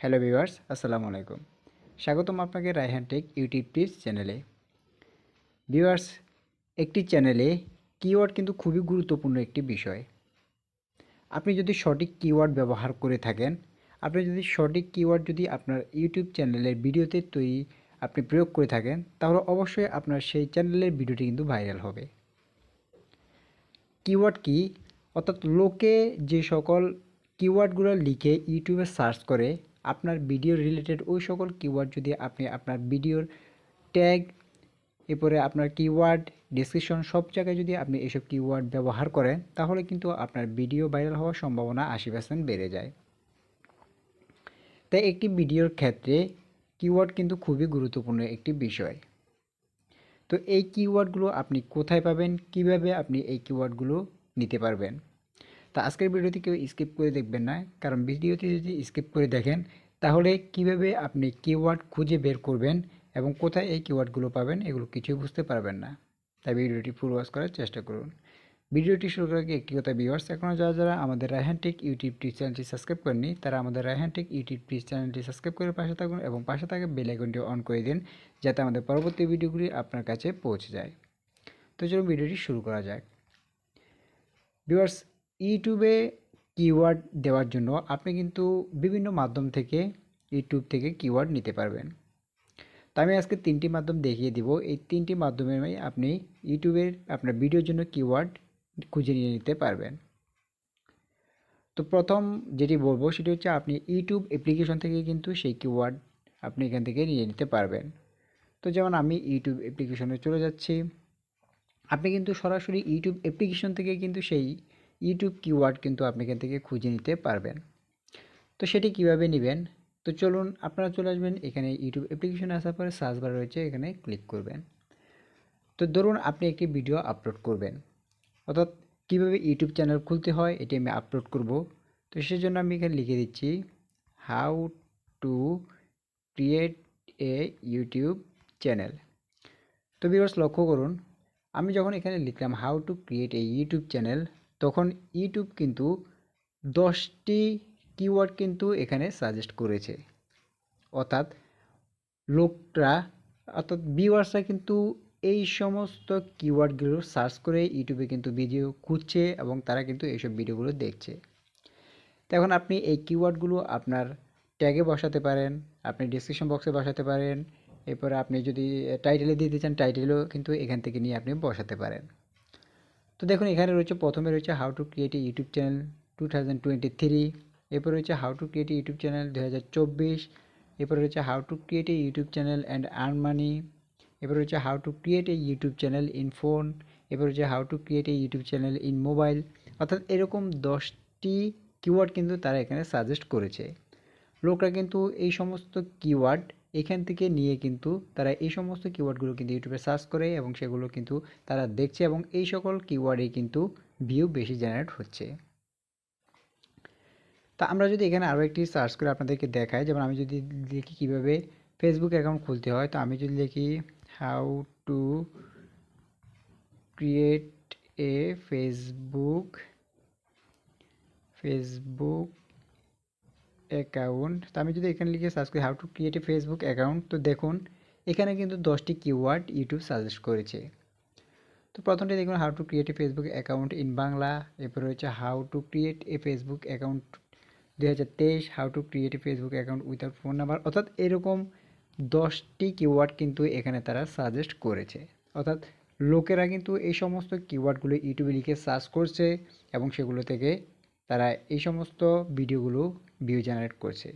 Hello viewers, আসসালামু আলাইকুম। স্বাগতম আপনাকে রায়হান টেক ইউটিউব টিপস চ্যানেলে। ভিউয়ার্স, একটি চ্যানেলে কিওয়ার্ড কিন্তু খুবই গুরুত্বপূর্ণ একটি বিষয়। আপনি যদি সঠিক কিওয়ার্ড ব্যবহার করে থাকেন, আপনি যদি সঠিক কিওয়ার্ড যদি আপনার ইউটিউব চ্যানেলের ভিডিওতে আপনি প্রয়োগ করে থাকেন, তাহলে অবশ্যই আপনার সেই চ্যানেলের ভিডিওটি কিন্তু ভাইরাল হবে। কিওয়ার্ড কি? অর্থাৎ লোকে যে সকল কিওয়ার্ডগুলো লিখে ইউটিউবে সার্চ করে আপনার ভিডিও রিলেটেড ওই সকল কিওয়ার্ড যদি আপনি আপনার ভিডিওর ট্যাগ, এরপরে আপনার কিওয়ার্ড ডেসক্রিপশন সব জায়গায় যদি আপনি এসব কিওয়ার্ড ব্যবহার করেন, তাহলে কিন্তু আপনার ভিডিও ভাইরাল হওয়ার সম্ভাবনা 80% বেড়ে যায়। তাই একটি ভিডিওর ক্ষেত্রে কিওয়ার্ড কিন্তু খুবই গুরুত্বপূর্ণ একটি বিষয়। তো এই কিওয়ার্ডগুলো আপনি কোথায় পাবেন, কিভাবে আপনি এই কিওয়ার্ডগুলো নিতে পারবেন? তা আজকের ভিডিওটি কেউ স্কিপ করে দেখবেন না, কারণ ভিডিওটি যদি স্কিপ করে দেখেন তাহলে কিভাবে আপনি কিওয়ার্ড খুঁজে বের করবেন এবং কোথায় এই কিওয়ার্ডগুলো পাবেন এগুলো কিছুই বুঝতে পারবেন না। তাই ভিডিওটি পুরো ওয়াচ করার চেষ্টা করুন। ভিডিওটি শুরু করার আগে একটি কথা, ভিউয়ার্স, এখনও যারা যারা আমাদের রায়হান টেক ইউটিউব চ্যানেলটি সাবস্ক্রাইব করেননি তারা আমাদের রায়হান টেক ইউটিউব চ্যানেলটি সাবস্ক্রাইব করে পাশে থাকুন এবং পাশে থাকা বেল আইকনটি অন করে দিন, যাতে আমাদের পরবর্তী ভিডিওগুলি আপনার কাছে পৌঁছে যায়। তো চলুন ভিডিওটি শুরু করা যাক। ভিউয়ার্স, ইউটিউবে কিওয়ার্ড দেওয়ার জন্য আপনি কিন্তু বিভিন্ন মাধ্যম থেকে ইউটিউব থেকে কিওয়ার্ড নিতে পারবেন। তো আমি আজকে 3টি মাধ্যম দেখিয়ে দিব। এই 3টি মাধ্যমে আপনি ইউটিউবের আপনার ভিডিওর জন্য কিওয়ার্ড খুঁজে নিয়ে নিতে পারবেন। তো প্রথম যেটি বলবো সেটি হচ্ছে আপনি ইউটিউব অ্যাপ্লিকেশন থেকে কিন্তু সেই কিওয়ার্ড আপনি এখান থেকে নিয়ে নিতে পারবেন। তো যেমন আমি ইউটিউব অ্যাপ্লিকেশনে চলে যাচ্ছি। আপনি কিন্তু সরাসরি ইউটিউব অ্যাপ্লিকেশন থেকে কিন্তু সেই ইউটিউব কিওয়ার্ড কিন্তু আপনি এখান থেকে খুঁজে নিতে পারবেন। তো সেটি কিভাবে নেবেন? তো চলুন, আপনারা চলে আসবেন এখানে ইউটিউব অ্যাপ্লিকেশনে আসার পরে সার্চ বার রয়েছে, এখানে ক্লিক করবেন। তো ধরুন আপনি একটি ভিডিও আপলোড করবেন, অর্থাৎ কীভাবে ইউটিউব চ্যানেল খুলতে হয় এটি আমি আপলোড করব। তো সেজন্য আমি এখানে লিখে দিচ্ছি how to create a YouTube channel. তো ভিউয়ার্স, লক্ষ্য করুন, আমি যখন এখানে লিখলাম how to create a YouTube channel, তখন ইউটিউব কিন্তু 10টি কিওয়ার্ড কিন্তু এখানে সাজেস্ট করেছে। অর্থাৎ লোকরা, অর্থাৎ ভিউয়ার্সরা কিন্তু এই সমস্ত কিওয়ার্ডগুলো সার্চ করে ইউটিউবে কিন্তু ভিডিও খুঁজছে এবং তারা কিন্তু এইসব ভিডিওগুলো দেখছে। তো এখন আপনি এই কিওয়ার্ডগুলো আপনার ট্যাগে বসাতে পারেন, আপনি ডিসক্রিপশন বক্সে বসাতে পারেন, এরপরে আপনি যদি টাইটেলে দিতে চান টাইটেলও কিন্তু এখান থেকে নিয়ে আপনি বসাতে পারেন। তো দেখুন এখানে রয়েছে, প্রথমে রয়েছে how to create a YouTube channel 2023, এরপর রয়েছে how to create a YouTube channel 2024, এরপর রয়েছে how to create a YouTube channel and earn money, এরপর রয়েছে how to create a YouTube channel in phone, এরপর রয়েছে how to create a YouTube channel in mobile. অর্থাৎ এরকম 10টি keyword কিন্তু তারা এখানে সাজেস্ট করেছে। লোকরা কিন্তু এই সমস্ত কিওয়ার্ড এখান থেকে নিয়ে কিন্তু তারা এই সমস্ত কিওয়ার্ডগুলো কিন্তু ইউটিউবে সার্চ করে এবং সেগুলো কিন্তু তারা দেখছে এবং এই সকল কিওয়ার্ডে কিন্তু ভিউ বেশি জেনারেট হচ্ছে। তা আমরা যদি এখানে আরও একটি সার্চ করে আপনাদেরকে দেখাই, যেমন আমি যদি দেখি কীভাবে ফেসবুক অ্যাকাউন্ট খুলতে হয়, তো আমি যদি দেখি how to create a Facebook account, তো আমি যদি এখানে লিখে সার্চ করি how to create a Facebook account, তো দেখুন এখানে কিন্তু 10টি কিওয়ার্ড ইউটিউব সাজেস্ট করেছে। তো প্রথমটি দেখুন how to create a Facebook account in Bangla, এরপর রয়েছে how to create a Facebook account 2023, how to create a Facebook account without phone number. অর্থাৎ এরকম 10টি কিওয়ার্ড কিন্তু এখানে তারা সাজেস্ট করেছে। অর্থাৎ লোকেরা কিন্তু এই সমস্ত কিওয়ার্ডগুলো ইউটিউবে লিখে সার্চ করছে এবং সেগুলো থেকে তারা এই সমস্ত ভিডিওগুলো ভিউ জেনারেট করছে।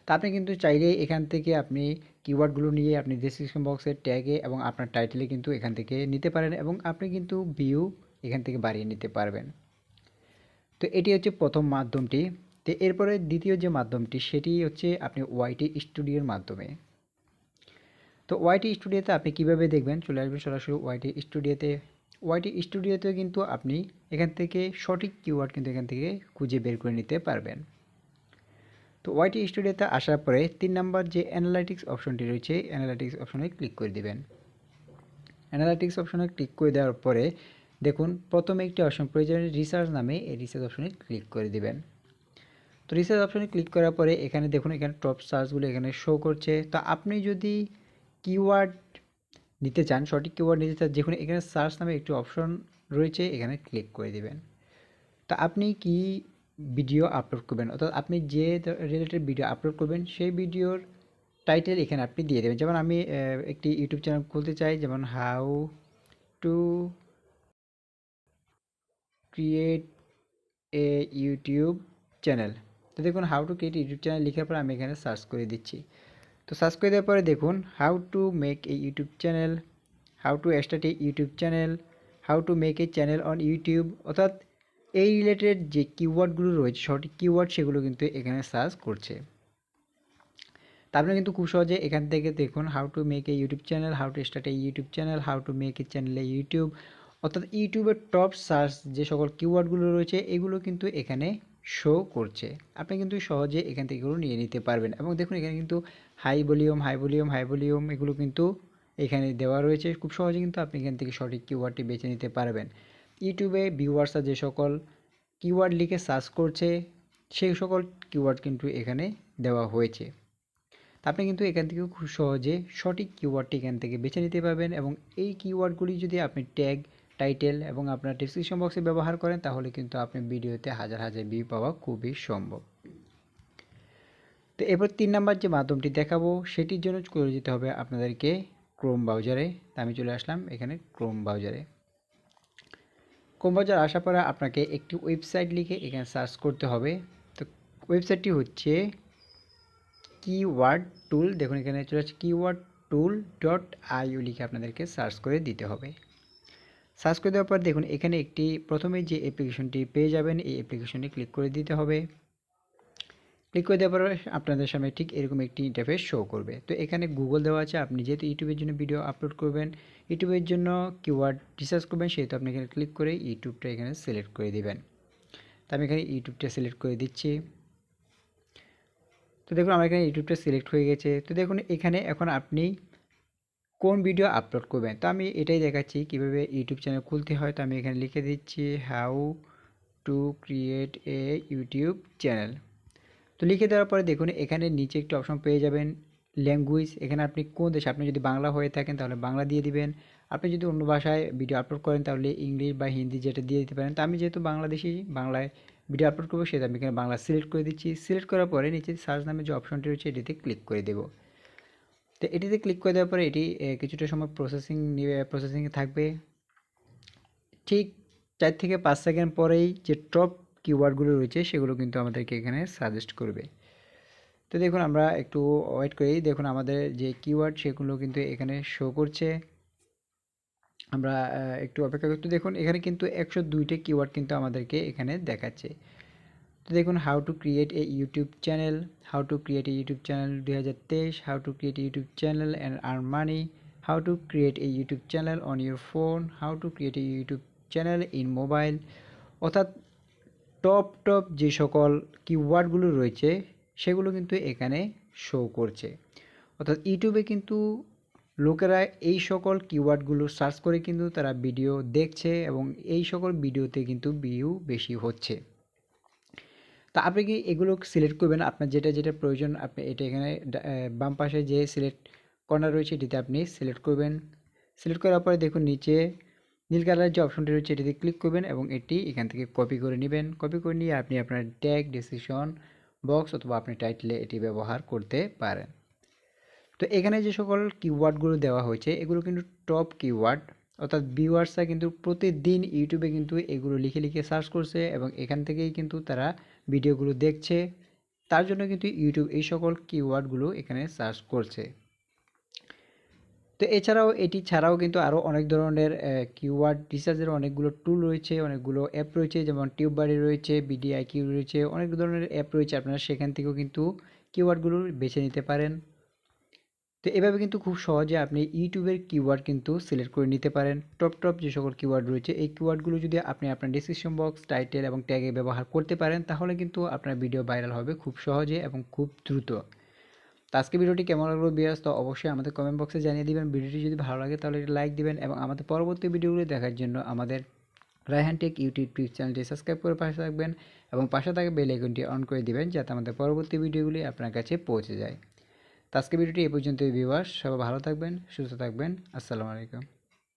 তা আপনি কিন্তু চাইলে এখান থেকে আপনি কিওয়ার্ডগুলো নিয়ে আপনি ডেসক্রিপশন বক্সের ট্যাগে এবং আপনার টাইটেলে কিন্তু এখান থেকে নিতে পারেন এবং আপনি কিন্তু ভিউ এখান থেকে বাড়িয়ে নিতে পারবেন। তো এটি হচ্ছে প্রথম মাধ্যমটি। তো এরপরে দ্বিতীয় যে মাধ্যমটি সেটি হচ্ছে আপনি ওয়াইটি স্টুডিওর মাধ্যমে। তো ওয়াইটি স্টুডিওতে আপনি কিভাবে দেখবেন, চলে আসবেন সরাসরি ওয়াইটি স্টুডিওতে। ওয়াইটি স্টুডিওতে কিন্তু আপনি এখান থেকে সঠিক কিওয়ার্ড কিন্তু এখান থেকে খুঁজে বের করে নিতে পারবেন। তো ওয়াইটি স্টুডিওতে আসার পরে 3 নাম্বার যে অ্যানালাইটিক্স অপশনটি রয়েছে, অ্যানালাইটিক্স অপশনে ক্লিক করে দিবেন। অ্যানালাইটিক্স অপশনে ক্লিক করে দেওয়ার পরে দেখুন প্রথমে একটি অপশন প্রয়োজন রিসার্চ নামে, এই রিসার্চ অপশনে ক্লিক করে দিবেন। তো রিসার্চ অপশনে ক্লিক করার পরে এখানে দেখুন এখানে টপ সার্চগুলো এখানে শো করছে। তো আপনি যদি কিওয়ার্ড নিতে চান, সঠিক কিওয়ার্ড নিতে চান, যেখানে এখানে সার্চ নামে একটি অপশন রয়েছে, এখানে ক্লিক করে দিবেন। তা আপনি কি ভিডিও আপলোড করবেন, অর্থাৎ আপনি যে রিলেটেড ভিডিও আপলোড করবেন সেই ভিডিওর টাইটেল এখানে আপনি দিয়ে দেবেন। যেমন আমি একটি ইউটিউব চ্যানেল খুলতে চাই, যেমন how to create a YouTube channel. তো দেখুন how to create YouTube channel লেখার পর আমি এখানে সার্চ করে দিচ্ছি। তো সার্চ করে দেওয়ার পরে দেখুন how to make a YouTube channel, how to start A YouTube channel, how to make a channel on YouTube, অর্থাৎ এই রিলেটেড যে কিওয়ার্ডগুলো রয়েছে সঠিক কিওয়ার্ড সেগুলো কিন্তু এখানে সার্চ করছে। তারপরে কিন্তু খুব সহজে এখান থেকে দেখুন how to make a YouTube channel, how to start A YouTube channel, how to make a channel A YouTube, অর্থাৎ ইউটিউবের টপ সার্চ যে সকল কিওয়ার্ডগুলো রয়েছে এগুলো কিন্তু এখানে শো করছে। আপনি কিন্তু সহজে এখান থেকে এগুলো নিয়ে নিতে পারবেন। এবং দেখুন এখানে কিন্তু high volume, high volume, high volume এগুলো কিন্তু এখানে দেওয়া রয়েছে। খুব সহজে কিন্তু আপনি এখান থেকে সঠিক কিওয়ার্ডটি বেছে নিতে পারবেন। ইউটিউবে ভিউয়ার্সরা যে সকল কিওয়ার্ড লিখে সার্চ করছে সেই সকল কিওয়ার্ড কিন্তু এখানে দেওয়া হয়েছে। আপনি কিন্তু এখান থেকে খুব সহজে সঠিক কিওয়ার্ডটি এখান থেকে বেছে নিতে পারবেন। এবং এই কিওয়ার্ডগুলি যদি আপনি ট্যাগ, টাইটেল এবং আপনার ডেসক্রিপশন বক্সে ব্যবহার করেন তাহলে কিন্তু আপনি ভিডিওতে হাজার হাজার ভিউ পাওয়া খুবই সম্ভব। তো এরপর 3 নাম্বার যে মাধ্যমটি দেখাবো সেটির জন্য করে যেতে হবে আপনাদেরকে ক্রোম ব্রাউজারে। তা আমি চলে আসলাম এখানে ক্রোম ব্রাউজারে। ক্রোম ব্রাউজার আসার পরে আপনাকে একটি ওয়েবসাইট লিখে এখানে সার্চ করতে হবে। তো ওয়েবসাইটটি হচ্ছে কিওয়ার্ড টুল। দেখুন এখানে চলে আসছে কিওয়ার্ড টুল .io লিখে আপনাদেরকে সার্চ করে দিতে হবে। সার্চ করে দেওয়ার পর দেখুন এখানে একটি প্রথমে যে অ্যাপ্লিকেশনটি পেয়ে যাবেন এই অ্যাপ্লিকেশনে ক্লিক করে দিতে হবে। ক্লিক করে দেওয়ার পর আপনাদের সামনে ঠিক এরকম একটি ইন্টারফেস শো করবে। তো এখানে গুগল দেওয়া আছে, আপনি যেহেতু ইউটিউবের জন্য ভিডিও আপলোড করবেন, ইউটিউবের জন্য কিওয়ার্ড রিসার্চ করবেন, সেহেতু আপনি এখানে ক্লিক করে ইউটিউবটা এখানে সিলেক্ট করে দিবেন। তো আমি এখানে ইউটিউবটা সিলেক্ট করে দিচ্ছি। তো দেখুন আমার এখানে ইউটিউবটা সিলেক্ট হয়ে গেছে। তো দেখুন এখানে এখন আপনি কোন ভিডিও আপলোড করবেন, তো আমি এটাই দেখাচ্ছি কিভাবে ইউটিউব চ্যানেল খুলতে হয়। তো আমি এখানে লিখে দিচ্ছি how to create a YouTube channel. তো লিখে দেওয়ার পরে দেখুন এখানে নিচে একটি অপশন পেয়ে যাবেন ল্যাঙ্গুয়েজ। এখানে আপনি কোন দেশে, আপনি যদি বাংলা হয়ে থাকেন তাহলে বাংলা দিয়ে দিবেন, আপনি যদি অন্য ভাষায় ভিডিও আপলোড করেন তাহলে ইংলিশ বা হিন্দি যেটা দিয়ে দিতে পারেন। তো আমি যেহেতু বাংলাদেশি, বাংলায় ভিডিও আপলোড করবো সেটা আমি এখানে বাংলা সিলেক্ট করে দিচ্ছি। সিলেক্ট করার পরে নিচে সার্চ নামে যে অপশনটি রয়েছে এটিতে ক্লিক করে দেবো। তো এটিতে ক্লিক করে দেওয়ার পরে এটি কিছুটা সময় প্রসেসিংয়ে থাকবে। ঠিক 4 থেকে 5 সেকেন্ড পরেই যে টপ কিওয়ার্ডগুলো রয়েছে সেগুলো কিন্তু আমাদেরকে এখানে সাজেস্ট করবে। তো দেখুন আমরা একটু ওয়েট করি। দেখুন আমাদের যে কিওয়ার্ড সেগুলো কিন্তু এখানে শো করছে। আমরা একটু অপেক্ষা করতে দেখুন এখানে কিন্তু 102টা কিওয়ার্ড কিন্তু আমাদেরকে এখানে দেখাচ্ছে। তো দেখুন how to create a YouTube channel, how to create a YouTube channel 2023, how to create a YouTube channel and earn money, how to create a YouTube channel on your phone, how to create a YouTube channel in mobile, অর্থাৎ top যে সকল কিওয়ার্ডগুলো রয়েছে সেগুলো কিন্তু এখানে show করছে। অর্থাৎ ইউটিউবে কিন্তু লোকেরা এই সকল কিওয়ার্ডগুলো সার্চ করে কিন্তু তারা ভিডিও দেখছে এবং এই সকল ভিডিওতে কিন্তু ভিউ বেশি হচ্ছে। তা আপনি কি এগুলো সিলেক্ট করবেন, আপনার যেটা যেটা প্রয়োজন আপনি এটা এখানে বাম পাশে যে সিলেক্ট কর্নার রয়েছে এটিতে আপনি সিলেক্ট করবেন। সিলেক্ট করার পরে দেখুন নিচে নীল কালারের যে অপশনটি রয়েছে এটিতে ক্লিক করবেন এবং এটি এখান থেকে কপি করে নেবেন। কপি করে নিয়ে আপনি আপনার ট্যাগ, ডেসক্রিপশন বক্স অথবা আপনি টাইটেলে এটি ব্যবহার করতে পারেন। তো এখানে যে সকল কিওয়ার্ডগুলো দেওয়া হয়েছে এগুলো কিন্তু টপ কিওয়ার্ড, অর্থাৎ ভিউয়ার্সরা কিন্তু প্রতিদিন ইউটিউবে কিন্তু এগুলো লিখে লিখে সার্চ করছে এবং এখান থেকেই কিন্তু তারা ভিডিওগুলো দেখছে। তার জন্য কিন্তু ইউটিউব এই সকল কিওয়ার্ডগুলো এখানে সার্চ করছে। তো এছাড়াও এটি ছাড়াও কিন্তু আরও অনেক ধরনের কিওয়ার্ড রিসার্চের অনেকগুলো টুল রয়েছে, অনেকগুলো অ্যাপ রয়েছে, যেমন টিউববারি রয়েছে, বিডিআইকিউ রয়েছে, অনেক ধরনের অ্যাপ রয়েছে। আপনারা সেখান থেকেও কিন্তু কিওয়ার্ডগুলো বেছে নিতে পারেন। তো এভাবে কিন্তু খুব সহজে আপনি ইউটিউবের কিওয়ার্ড কিন্তু সিলেক্ট করে নিতে পারেন। টপ যে সকল কিওয়ার্ড রয়েছে এই কিওয়ার্ডগুলো যদি আপনি আপনার ডেসক্রিপশন বক্স, টাইটেল এবং ট্যাগে ব্যবহার করতে পারেন তাহলে কিন্তু আপনার ভিডিও ভাইরাল হবে খুব সহজে এবং খুব দ্রুত। তো আজকে ভিডিওটি কেমন লাগলো ভিউয়ার্স তো অবশ্যই আমাদের কমেন্ট বক্সে জানিয়ে দিবেন। ভিডিওটি যদি ভালো লাগে তাহলে লাইক দিবেন এবং আমাদের পরবর্তী ভিডিওগুলো দেখার জন্য আমাদের রায়হান টেক ইউটিউব চ্যানেলটি সাবস্ক্রাইব করে পাশে থাকবেন এবং পাশে থাকা বেল আইকনটি অন করে দিবেন যাতে আমাদের পরবর্তী ভিডিওগুলি আপনার কাছে পৌঁছে যায়। তো আজকে ভিডিওটি এই পর্যন্তই ভিউয়ার্স, সবাই ভালো থাকবেন, সুস্থ থাকবেন। আসসালামু আলাইকুম।